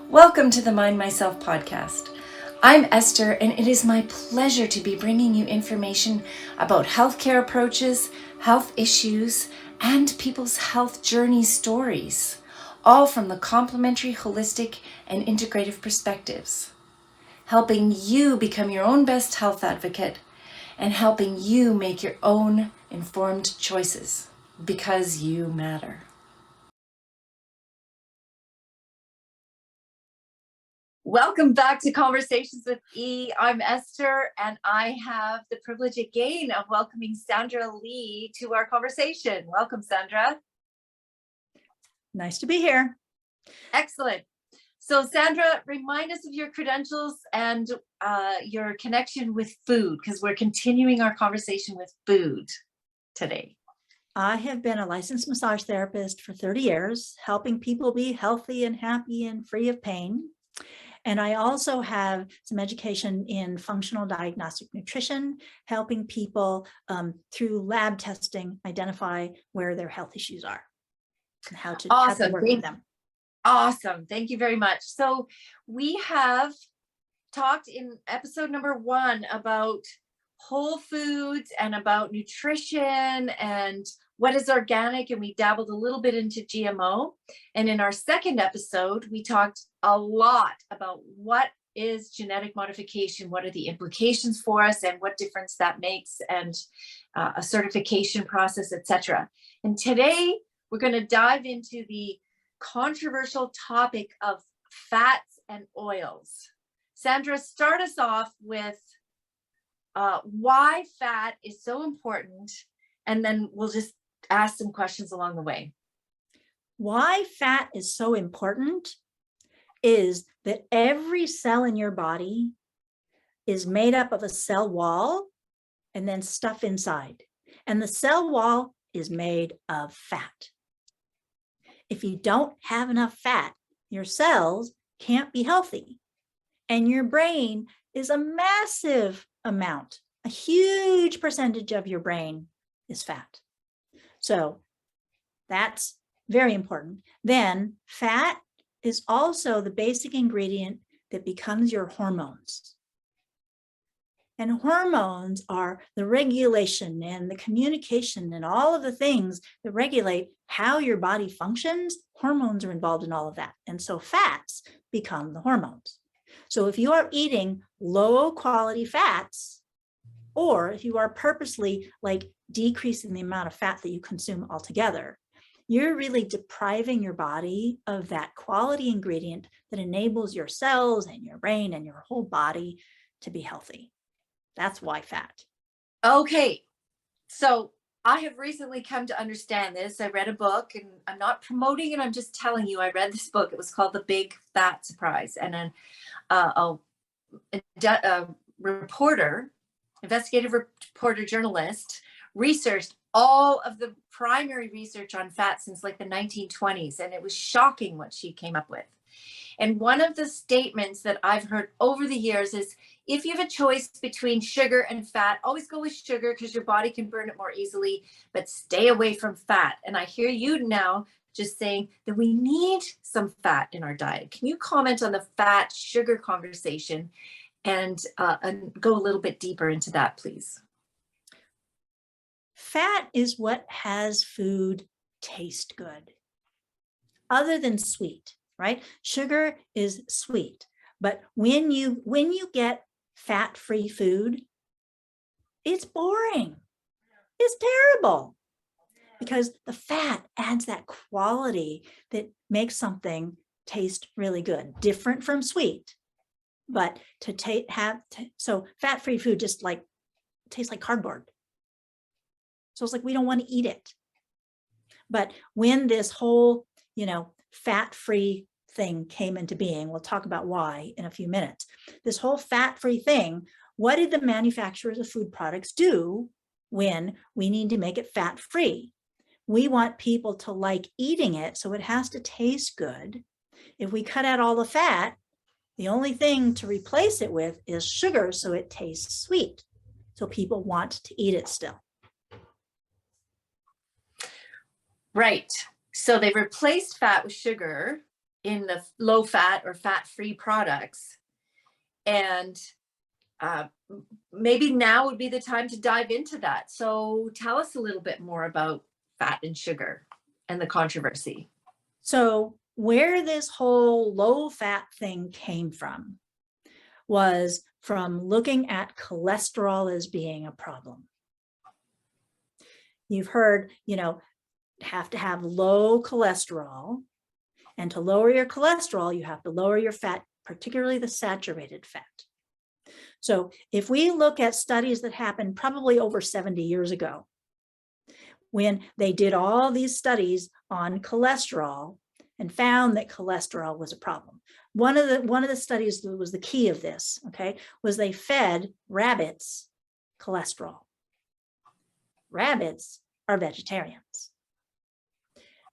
Welcome to the Mind Myself podcast. I'm Esther, and it is my pleasure to be bringing you information about healthcare approaches, health issues, and people's health journey stories, all from the complementary, holistic, and integrative perspectives, helping you become your own best health advocate and helping you make your own informed choices because you matter. Welcome back to Conversations with E. I'm Esther, and I have the privilege again of welcoming Sandra Lee to our conversation. Welcome, Sandra. Nice to be here. Excellent. So, Sandra, remind us of your credentials and your connection with food, because we're continuing our conversation with food today. I have been a licensed massage therapist for 30 years, helping people be healthy and happy and free of pain. And I also have some education in functional diagnostic nutrition, helping people through lab testing identify where their health issues are and how to work with them. Awesome. Thank you very much. So we have talked in episode number 1 about whole foods and about nutrition and what is organic, and we dabbled a little bit into GMO. And in our second episode, we talked a lot about what is genetic modification, what are the implications for us, and what difference that makes, and a certification process, etc. And today, we're going to dive into the controversial topic of fats and oils. Sandra, start us off with why fat is so important, and then we'll just ask some questions along the way. Why fat is so important is that every cell in your body is made up of a cell wall and then stuff inside. And the cell wall is made of fat. If you don't have enough fat, your cells can't be healthy. And your brain is a massive amount. A huge percentage of your brain is fat. So that's very important. Then fat is also the basic ingredient that becomes your hormones. And hormones are the regulation and the communication and all of the things that regulate how your body functions. Hormones are involved in all of that. And so fats become the hormones. So if you are eating low quality fats, or if you are purposely decreasing the amount of fat that you consume altogether, you're really depriving your body of that quality ingredient that enables your cells and your brain and your whole body to be healthy. That's why fat. Okay, so I have recently come to understand this. I read a book, and I'm not promoting it, I'm just telling you, I read this book. It was called The Big Fat Surprise. And then a reporter, investigative reporter, journalist, researched all of the primary research on fat since the 1920s. And it was shocking what she came up with. And one of the statements that I've heard over the years is, if you have a choice between sugar and fat, always go with sugar because your body can burn it more easily, but stay away from fat. And I hear you now just saying that we need some fat in our diet. Can you comment on the fat sugar conversation and go a little bit deeper into that, please? Fat is what has food taste good, other than sweet, right? Sugar is sweet, but when you get fat-free food, it's boring. It's terrible, because the fat adds that quality that makes something taste really good, different from sweet. But so fat-free food just tastes like cardboard. So it's we don't want to eat it. But when this whole, fat-free thing came into being, we'll talk about why in a few minutes. This whole fat-free thing, what did the manufacturers of food products do when we need to make it fat-free? We want people to like eating it, so it has to taste good. If we cut out all the fat, the only thing to replace it with is sugar, so it tastes sweet. So people want to eat it still. Right. So they replaced fat with sugar in the low fat or fat-free products. And maybe now would be the time to dive into that. So tell us a little bit more about fat and sugar and the controversy. So where this whole low fat thing came from was from looking at cholesterol as being a problem. You've heard, have to have low cholesterol. And to lower your cholesterol, you have to lower your fat, particularly the saturated fat. So if we look at studies that happened probably over 70 years ago, when they did all these studies on cholesterol and found that cholesterol was a problem. One of the studies that was the key of this, okay, was they fed rabbits cholesterol. Rabbits are vegetarians.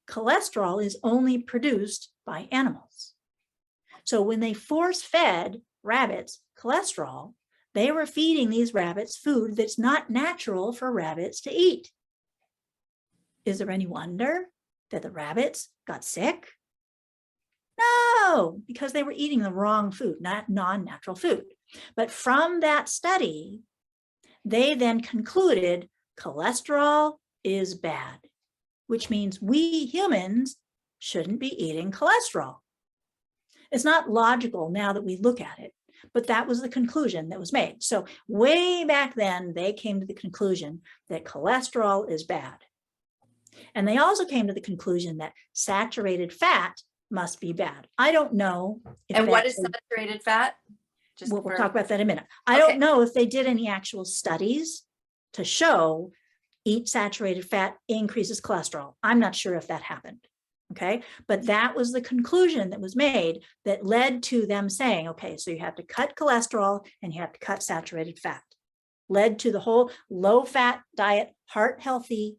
Cholesterol is only produced by animals. So when they force-fed rabbits cholesterol, they were feeding these rabbits food that's not natural for rabbits to eat. Is there any wonder that the rabbits got sick? No, because they were eating the wrong food, not non-natural food. But from that study, they then concluded cholesterol is bad, which means we humans shouldn't be eating cholesterol. It's not logical now that we look at it, but that was the conclusion that was made. So way back then, they came to the conclusion that cholesterol is bad. And they also came to the conclusion that saturated fat must be bad. I don't know. And what is saturated fat? We'll talk about that in a minute. I don't know if they did any actual studies to show eat saturated fat increases cholesterol. I'm not sure if that happened. Okay, but that was the conclusion that was made that led to them saying, okay, so you have to cut cholesterol and you have to cut saturated fat. Led to the whole low fat diet, heart healthy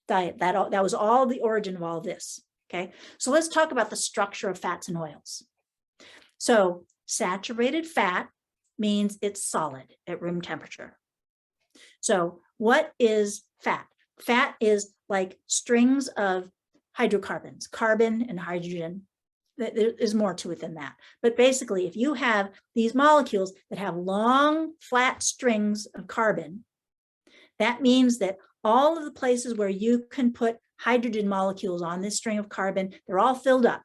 diet. That was all the origin of all of this. Okay, so let's talk about the structure of fats and oils. So saturated fat means it's solid at room temperature. So what is fat? Fat is like strings of hydrocarbons, carbon and hydrogen. There is more to it than that. But basically, if you have these molecules that have long, flat strings of carbon, that means that all of the places where you can put hydrogen molecules on this string of carbon, they're all filled up.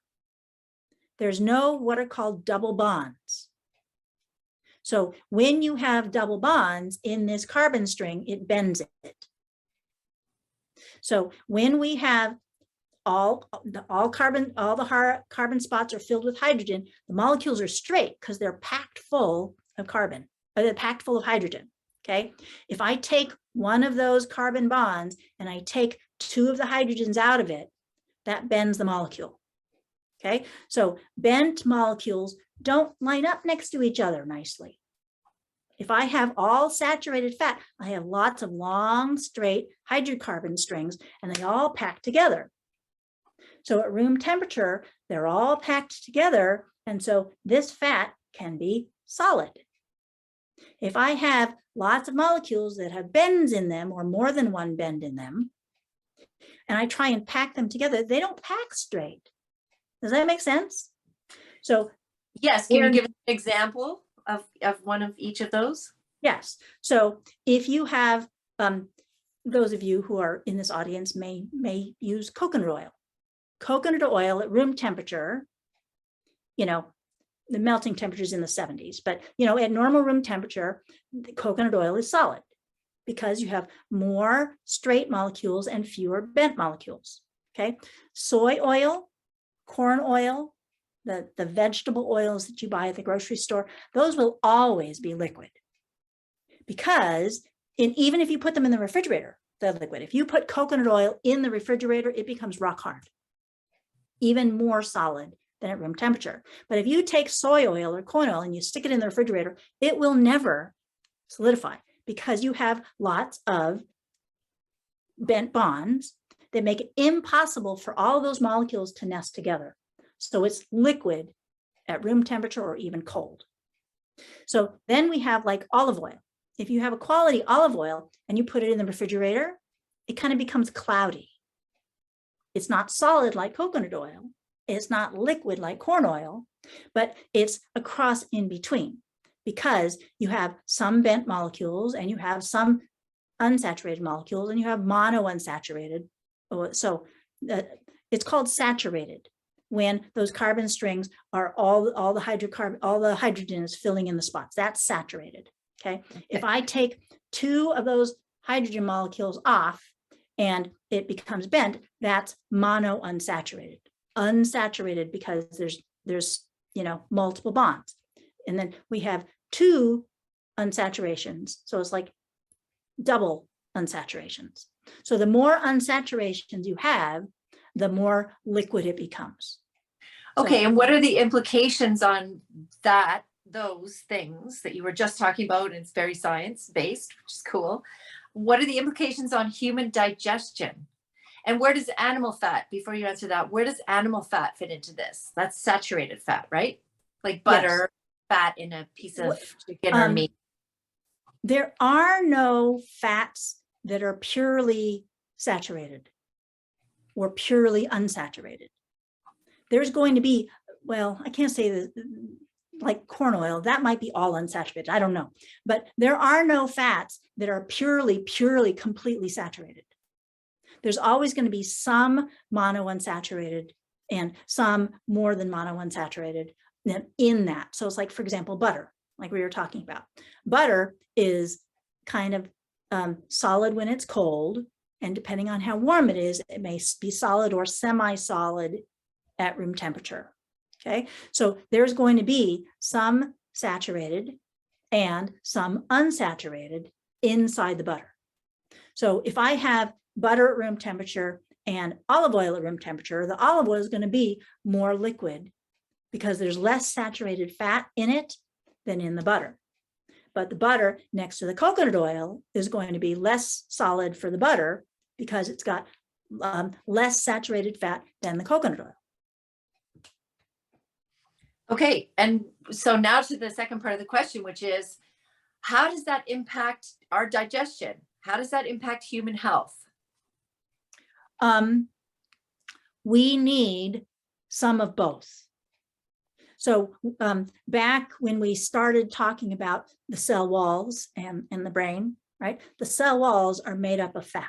There's no what are called double bonds. So when you have double bonds in this carbon string, it bends it. So when we have all the carbon spots are filled with hydrogen, the molecules are straight because they're packed full of carbon, or they're packed full of hydrogen. Okay, if I take one of those carbon bonds and I take two of the hydrogens out of it, that bends the molecule. Okay, so bent molecules don't line up next to each other nicely. If I have all saturated fat, I have lots of long, straight hydrocarbon strings, and they all pack together. So at room temperature, they're all packed together, and so this fat can be solid. If I have lots of molecules that have bends in them, or more than one bend in them, and I try and pack them together, they don't pack straight. Does that make sense? So yes, can you give an example of one of each of those? Yes. So if you have, those of you who are in this audience may use coconut oil. Coconut oil at room temperature, the melting temperature is in the 70s, but at normal room temperature, the coconut oil is solid because you have more straight molecules and fewer bent molecules. Okay. Soy oil, corn oil, the vegetable oils that you buy at the grocery store, those will always be liquid because even if you put them in the refrigerator, they're liquid. If you put coconut oil in the refrigerator, it becomes rock hard, even more solid than at room temperature. But if you take soy oil or corn oil and you stick it in the refrigerator, it will never solidify because you have lots of bent bonds that make it impossible for all those molecules to nest together. So it's liquid at room temperature or even cold. So then we have like olive oil. If you have a quality olive oil and you put it in the refrigerator, it kind of becomes cloudy. It's not solid like coconut oil, it's not liquid like corn oil, but it's a cross in between, because you have some bent molecules and you have some unsaturated molecules and you have monounsaturated. So it's called saturated when those carbon strings are all the hydrogen is filling in the spots. That's saturated. Okay. If I take 2 of those hydrogen molecules off and it becomes bent, that's monounsaturated. Unsaturated because there's multiple bonds. And then we have 2 unsaturations. So it's like double unsaturations. So the more unsaturations you have, the more liquid it becomes. Okay, and what are the implications on those things that you were just talking about? And it's very science-based, which is cool. What are the implications on human digestion? And where does animal fat, before you answer that, where does animal fat fit into this? That's saturated fat, right? Like butter, yes. Fat in a piece of chicken or meat. There are no fats that are purely saturated or purely unsaturated. There's going to be, well, I can't say that, like corn oil, that might be all unsaturated. I don't know. But there are no fats that are purely, completely saturated. There's always going to be some monounsaturated and some more than monounsaturated in that. So it's like, for example, butter, like we were talking about. Butter is kind of solid when it's cold, and depending on how warm it is, it may be solid or semi-solid at room temperature. Okay, so there's going to be some saturated and some unsaturated inside the butter. So if I have butter at room temperature and olive oil at room temperature, the olive oil is going to be more liquid because there's less saturated fat in it than in the butter. But the butter next to the coconut oil is going to be less solid for the butter because it's got less saturated fat than the coconut oil. Okay, and so now to the second part of the question, which is, how does that impact our digestion? How does that impact human health? We need some of both. So back when we started talking about the cell walls and the brain, right? The cell walls are made up of fat.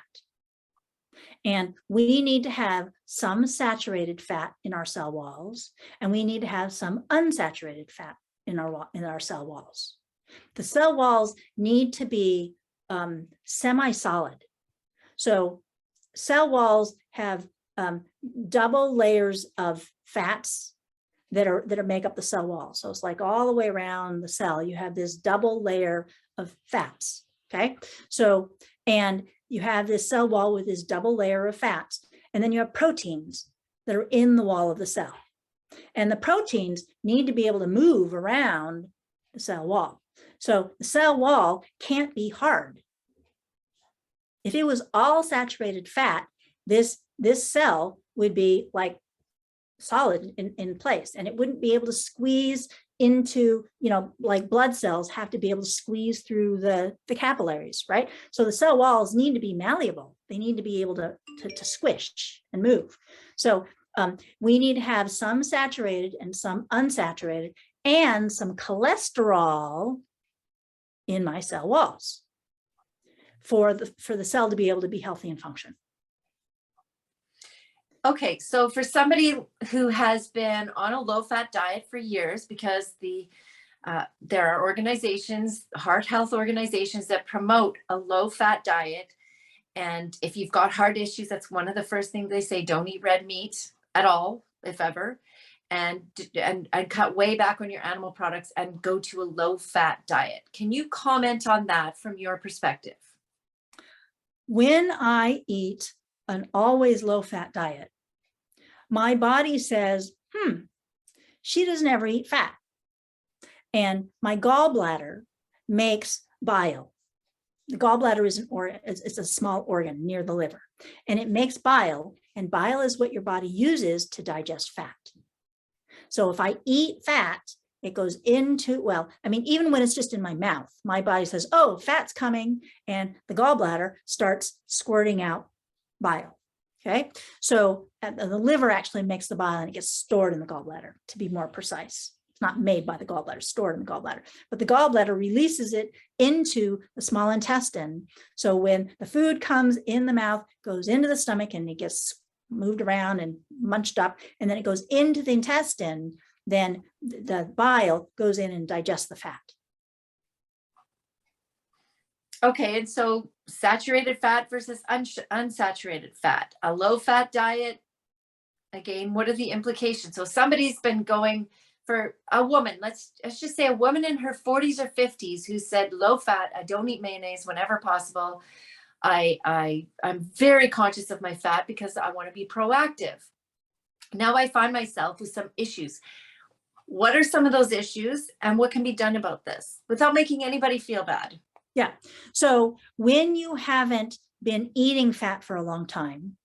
And we need to have some saturated fat in our cell walls, and we need to have some unsaturated fat in our cell walls. The cell walls need to be semi-solid. So cell walls have double layers of fats that make up the cell wall. So it's like all the way around the cell, you have this double layer of fats. Okay, so and you have this cell wall with this double layer of fats, and then you have proteins that are in the wall of the cell. And the proteins need to be able to move around the cell wall. So the cell wall can't be hard. If it was all saturated fat, this cell would be like solid in place, and it wouldn't be able to squeeze into, like blood cells have to be able to squeeze through the capillaries, right? So the cell walls need to be malleable. They need to be able to squish and move. So we need to have some saturated and some unsaturated and some cholesterol in my cell walls for the cell to be able to be healthy and function. Okay, so for somebody who has been on a low-fat diet for years, because there are organizations, heart health organizations, that promote a low-fat diet, and if you've got heart issues, that's one of the first things they say: don't eat red meat at all, if ever, and cut way back on your animal products and go to a low-fat diet. Can you comment on that from your perspective? When I eat an always low-fat diet, my body says, she doesn't ever eat fat. And my gallbladder makes bile. The gallbladder is it's a small organ near the liver, and it makes bile, and bile is what your body uses to digest fat. So if I eat fat, it goes into, even when it's just in my mouth, my body says, oh, fat's coming, and the gallbladder starts squirting out bile. Okay, so the liver actually makes the bile and it gets stored in the gallbladder, to be more precise. It's not made by the gallbladder, stored in the gallbladder, but the gallbladder releases it into the small intestine. So when the food comes in the mouth, goes into the stomach and it gets moved around and munched up, and then it goes into the intestine, then the bile goes in and digests the fat. Okay, and so saturated fat versus unsaturated fat, a low fat diet, again, what are the implications? So somebody's been going for a woman, let's just say a woman in her 40s or 50s who said low fat, I don't eat mayonnaise whenever possible. I'm very conscious of my fat because I want to be proactive. Now I find myself with some issues. What are some of those issues and what can be done about this without making anybody feel bad? Yeah. So when you haven't been eating fat for a long time,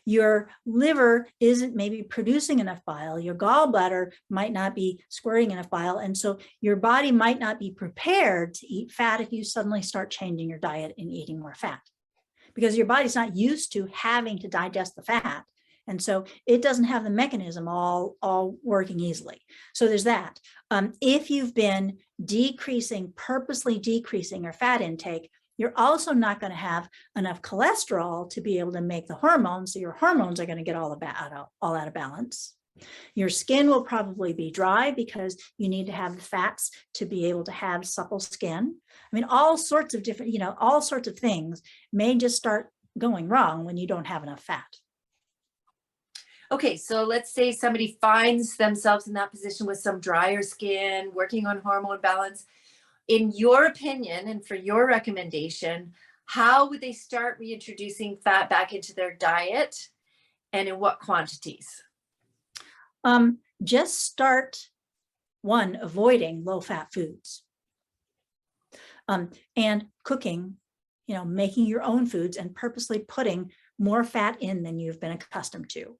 your liver isn't maybe producing enough bile, your gallbladder might not be squirting enough bile, and so your body might not be prepared to eat fat if you suddenly start changing your diet and eating more fat, because your body's not used to having to digest the fat. And so it doesn't have the mechanism all working easily. So there's that. If you've been purposely decreasing your fat intake, you're also not going to have enough cholesterol to be able to make the hormones. So your hormones are going to get all out of balance. Your skin will probably be dry because you need to have the fats to be able to have supple skin. I mean, all sorts of different, all sorts of things may just start going wrong when you don't have enough fat. Okay, so let's say somebody finds themselves in that position with some drier skin, working on hormone balance. In your opinion, and for your recommendation, how would they start reintroducing fat back into their diet and in what quantities? Just start, one, avoiding low-fat foods, and cooking, making your own foods and purposely putting more fat in than you've been accustomed to.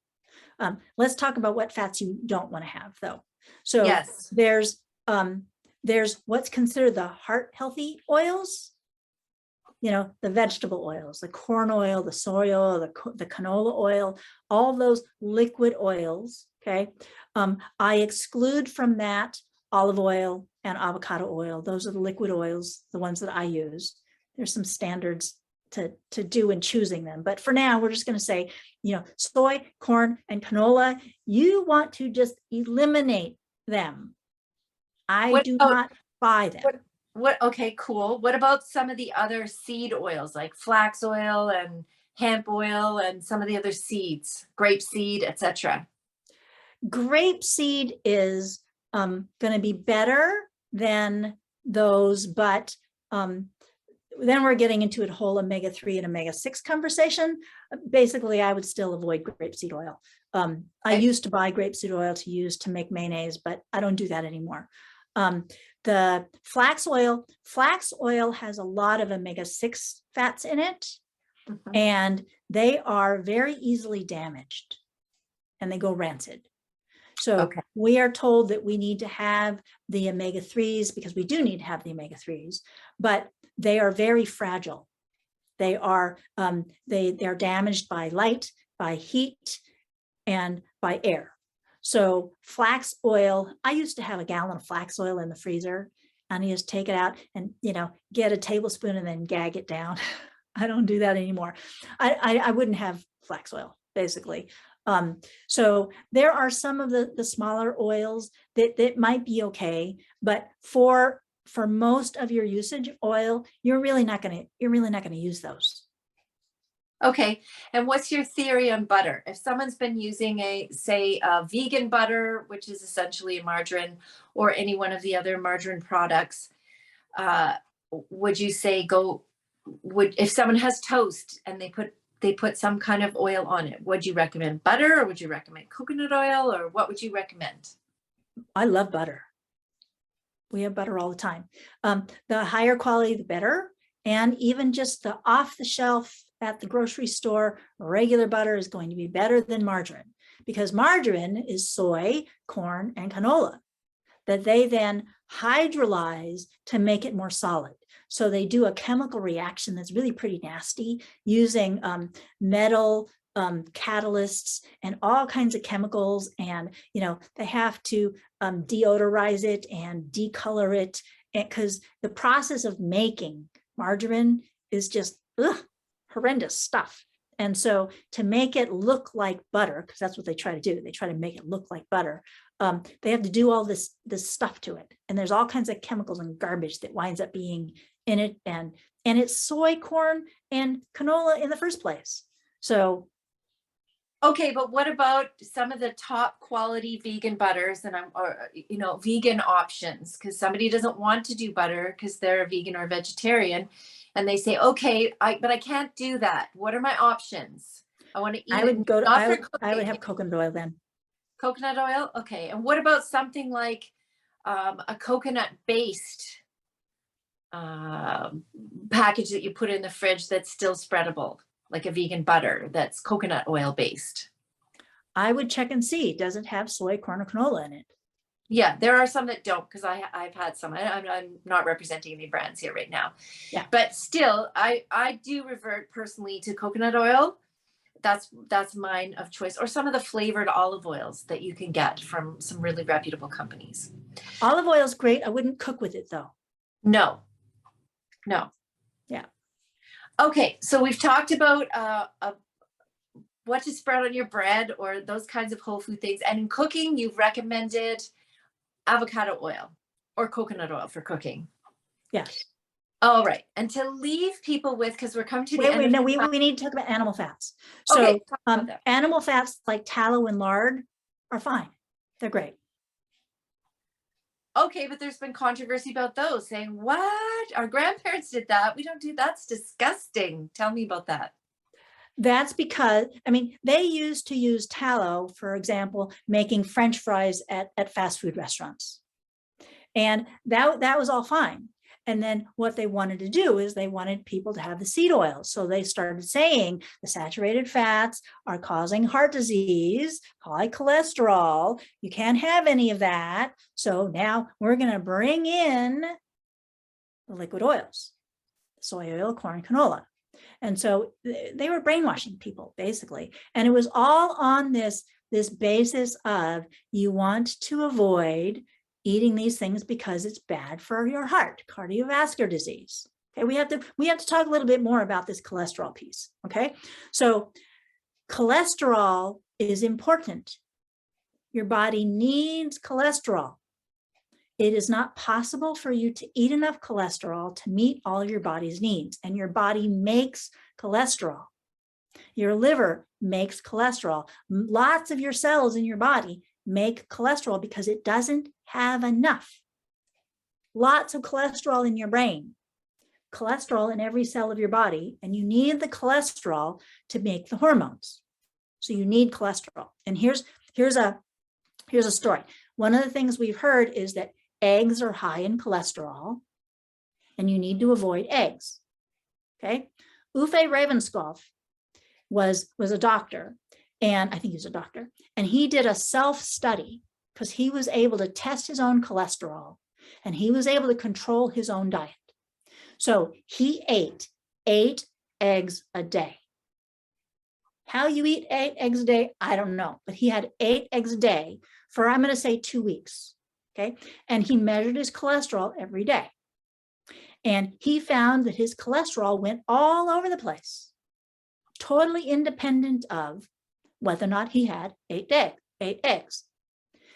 Let's talk about what fats you don't want to have, though. So yes. There's what's considered the heart healthy oils, the vegetable oils, the corn oil, the soy oil, the canola oil, all those liquid oils. Okay. I exclude from that olive oil and avocado oil. Those are the liquid oils, the ones that I use. There's some standards to do in choosing them. But for now, we're just going to say, soy, corn, and canola, you want to just eliminate them. I do not buy them. Okay, cool. What about some of the other seed oils like flax oil and hemp oil and some of the other seeds, grapeseed, etc.? Grapeseed is going to be better than those, but then we're getting into a whole omega-3 and omega-6 conversation. Basically, I would still avoid grapeseed oil. I used to buy grapeseed oil to use to make mayonnaise, but I don't do that anymore. The flax oil has a lot of omega-6 fats in it, and they are very easily damaged and they go rancid. So we are told that we need to have the omega-3s because we do need to have the omega-3s, but they are very fragile. They are damaged by light, by heat, and by air. So flax oil, I used to have a gallon of flax oil in the freezer, and you just take it out and, get a tablespoon and then gag it down. I don't do that anymore. I wouldn't have flax oil, basically. So there are some of the smaller oils that might be okay, but for most of your usage oil, you're really not going to use those. Okay. And what's your theory on butter? If someone's been using say a vegan butter, which is essentially a margarine, or any one of the other margarine products, would you say if someone has toast and they put some kind of oil on it, would you recommend butter or would you recommend coconut oil, or what would you recommend? I love butter. We have butter all the time. The higher quality, the better. And even just the off the shelf at the grocery store, regular butter is going to be better than margarine, because margarine is soy, corn, and canola that they then hydrolyze to make it more solid. So they do a chemical reaction that's really pretty nasty using metal catalysts and all kinds of chemicals, and they have to deodorize it and decolor it, because the process of making margarine is just horrendous stuff. And so to make it look like butter, because that's what they try to do, they try to make it look like butter, they have to do all this stuff to it, and there's all kinds of chemicals and garbage that winds up being in it, and it's soy, corn, and canola in the first place. So okay, but what about some of the top quality vegan butters and vegan options? Because somebody doesn't want to do butter because they're a vegan or a vegetarian, and they say, okay, but I can't do that. What are my options? I want to eat. I would have coconut oil then. Coconut oil, okay. And what about something like a coconut-based package that you put in the fridge that's still spreadable, like a vegan butter that's coconut oil based? I would check and see, does it have soy, corn, or canola in it? Yeah, there are some that don't, because I've had some. I'm not representing any brands here right now. Yeah. But still, I do revert personally to coconut oil. That's mine of choice, or some of the flavored olive oils that you can get from some really reputable companies. Olive oil is great. I wouldn't cook with it though. No. Yeah. Okay, so we've talked about what to spread on your bread or those kinds of whole food things. And in cooking, you've recommended avocado oil or coconut oil for cooking. Yes. All right. And to leave people with, because we're coming to the end. No, we need to talk about animal fats. So okay, animal fats like tallow and lard are fine. They're great. Okay, but there's been controversy about those, saying, what? Our grandparents did that. We don't do that. That's disgusting. Tell me about that. That's because, they used to use tallow, for example, making French fries at fast food restaurants. And that was all fine. And then what they wanted to do is they wanted people to have the seed oil. So they started saying the saturated fats are causing heart disease, high cholesterol. You can't have any of that. So now we're going to bring in the liquid oils, soy oil, corn, canola. And so they were brainwashing people, basically. And it was all on this basis of you want to avoid eating these things because it's bad for your heart, cardiovascular disease. Okay, we have to talk a little bit more about this cholesterol piece. Okay, so cholesterol is important. Your body needs cholesterol. It is not possible for you to eat enough cholesterol to meet all of your body's needs, and your body makes cholesterol. Your liver makes cholesterol. Lots of your cells in your body make cholesterol because it doesn't have enough. Lots of cholesterol in your brain, cholesterol in every cell of your body, and you need the cholesterol to make the hormones. So you need cholesterol. And here's a story. One of the things we've heard is that eggs are high in cholesterol, and you need to avoid eggs. Okay, Uffe Ravenskolf was a doctor, and I think he's a doctor, and he did a self-study because he was able to test his own cholesterol, and he was able to control his own diet. So he ate 8 eggs a day. How you eat 8 eggs a day, I don't know, but he had 8 eggs a day for, I'm going to say, 2 weeks. Okay, and he measured his cholesterol every day, and he found that his cholesterol went all over the place, totally independent of whether or not he had 8 eggs.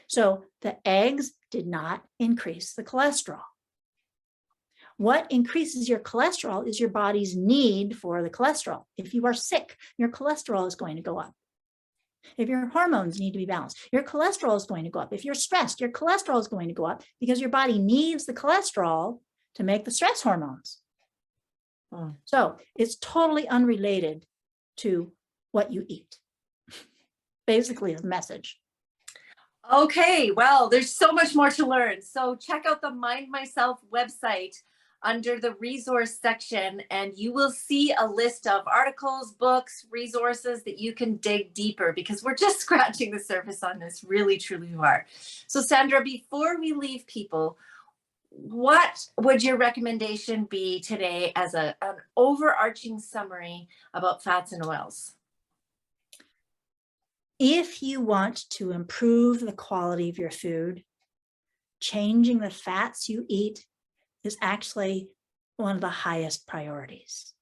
So the eggs did not increase the cholesterol. What increases your cholesterol is your body's need for the cholesterol. If you are sick, your cholesterol is going to go up. If your hormones need to be balanced, your cholesterol is going to go up. If you're stressed, your cholesterol is going to go up because your body needs the cholesterol to make the stress hormones. So it's totally unrelated to what you eat. Basically, is the message. Okay, well, there's so much more to learn. So check out the Mind Myself website under the resource section, and you will see a list of articles, books, resources that you can dig deeper, because we're just scratching the surface on this. Really, truly we are. So Sandra, before we leave people, what would your recommendation be today as an overarching summary about fats and oils? If you want to improve the quality of your food, changing the fats you eat is actually one of the highest priorities,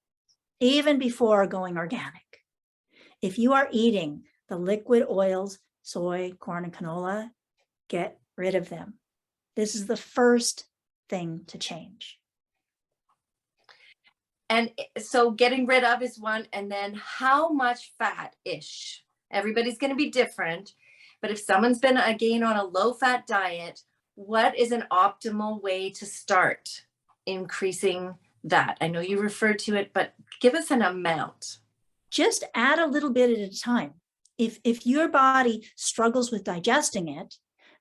even before going organic. If you are eating the liquid oils, soy, corn, and canola, get rid of them. This is the first thing to change. And so getting rid of is one, and then how much fat-ish? Everybody's going to be different, but if someone's been again on a low-fat diet, what is an optimal way to start increasing that? I know you referred to it, but give us an amount. Just add a little bit at a time. If your body struggles with digesting it,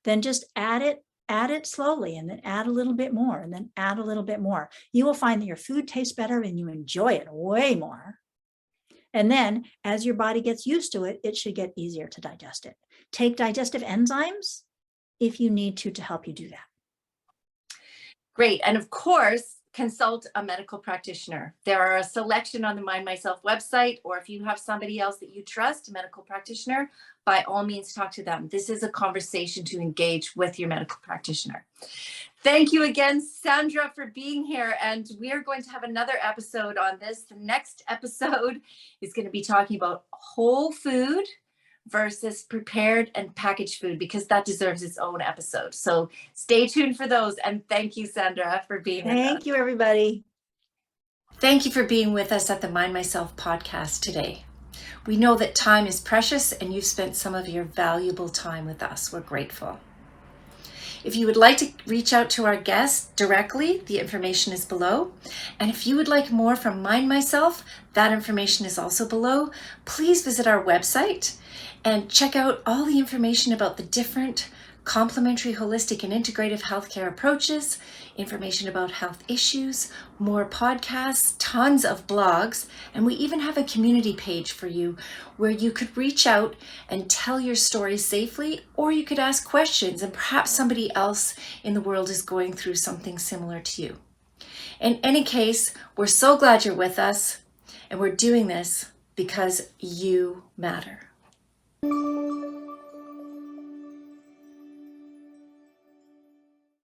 then just add it slowly, and then add a little bit more, and then add a little bit more. You will find that your food tastes better and you enjoy it way more. And then as your body gets used to it, it should get easier to digest it. Take digestive enzymes if you need to help you do that. Great. And of course, consult a medical practitioner. There are a selection on the Mind Myself website, or if you have somebody else that you trust, a medical practitioner, by all means, talk to them. This is a conversation to engage with your medical practitioner. Thank you again, Sandra, for being here. And we are going to have another episode on this. The next episode is going to be talking about whole food versus prepared and packaged food, because that deserves its own episode. So stay tuned for those. And thank you, Sandra, for being with us. Thank you, everybody. Thank you for being with us at the Mind Myself podcast today. We know that time is precious and you've spent some of your valuable time with us. We're grateful. If you would like to reach out to our guest directly, the information is below. And if you would like more from Mind Myself, that information is also below. Please visit our website and check out all the information about the different complementary, holistic, and integrative healthcare approaches, information about health issues, more podcasts, tons of blogs, and we even have a community page for you where you could reach out and tell your story safely, or you could ask questions and perhaps somebody else in the world is going through something similar to you. In any case, we're so glad you're with us, and we're doing this because you matter.